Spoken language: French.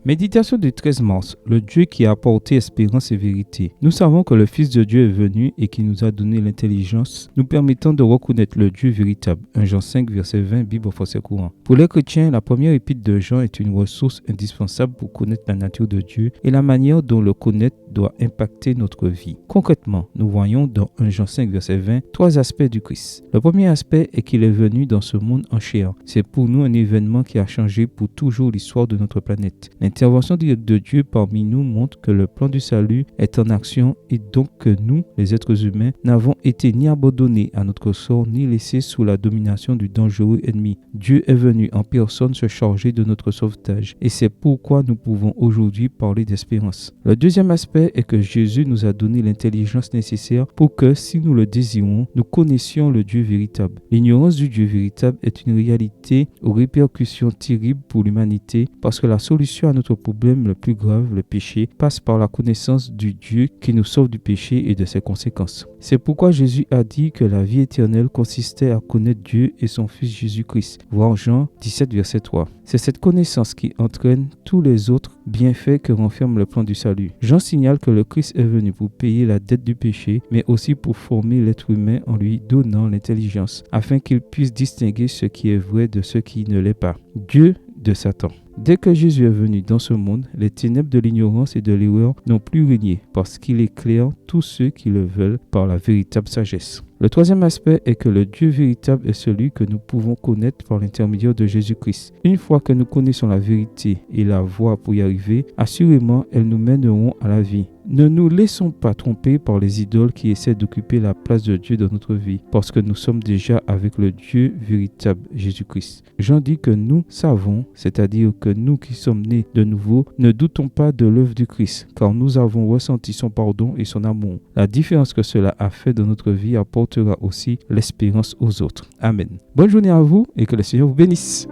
Méditation du 13 mars, le Dieu qui a apporté espérance et vérité. Nous savons que le Fils de Dieu est venu et qui nous a donné l'intelligence, nous permettant de reconnaître le Dieu véritable. 1 Jean 5, verset 20, Bible au français courant. Pour les chrétiens, la première épître de Jean est une ressource indispensable pour connaître la nature de Dieu et la manière dont le connaître doit impacter notre vie. Concrètement, nous voyons dans 1 Jean 5, verset 20, trois aspects du Christ. Le premier aspect est qu'il est venu dans ce monde en chair. C'est pour nous un événement qui a changé pour toujours l'histoire de notre planète. L'intervention directe de Dieu parmi nous montre que le plan du salut est en action et donc que nous, les êtres humains, n'avons été ni abandonnés à notre sort ni laissés sous la domination du dangereux ennemi. Dieu est venu en personne se charger de notre sauvetage et c'est pourquoi nous pouvons aujourd'hui parler d'espérance. Le deuxième aspect est que Jésus nous a donné l'intelligence nécessaire pour que, si nous le désirons, nous connaissions le Dieu véritable. L'ignorance du Dieu véritable est une réalité aux répercussions terribles pour l'humanité parce que la solution à notre problème le plus grave, le péché, passe par la connaissance du Dieu qui nous sauve du péché et de ses conséquences. C'est pourquoi Jésus a dit que la vie éternelle consistait à connaître Dieu et son Fils Jésus-Christ. Voir Jean 17, verset 3. C'est cette connaissance qui entraîne tous les autres bienfaits que renferme le plan du salut. Jean signale que le Christ est venu pour payer la dette du péché, mais aussi pour former l'être humain en lui donnant l'intelligence, afin qu'il puisse distinguer ce qui est vrai de ce qui ne l'est pas. Dieu de Satan. Dès que Jésus est venu dans ce monde, les ténèbres de l'ignorance et de l'erreur n'ont plus régné parce qu'il éclaire tous ceux qui le veulent par la véritable sagesse. Le troisième aspect est que le Dieu véritable est celui que nous pouvons connaître par l'intermédiaire de Jésus-Christ. Une fois que nous connaissons la vérité et la voie pour y arriver, assurément, elles nous mèneront à la vie. Ne nous laissons pas tromper par les idoles qui essaient d'occuper la place de Dieu dans notre vie, parce que nous sommes déjà avec le Dieu véritable, Jésus-Christ. Jean dit que nous savons, c'est-à-dire que nous qui sommes nés de nouveau, ne doutons pas de l'œuvre du Christ, car nous avons ressenti son pardon et son amour. La différence que cela a fait dans notre vie apportera aussi l'espérance aux autres. Amen. Bonne journée à vous et que le Seigneur vous bénisse.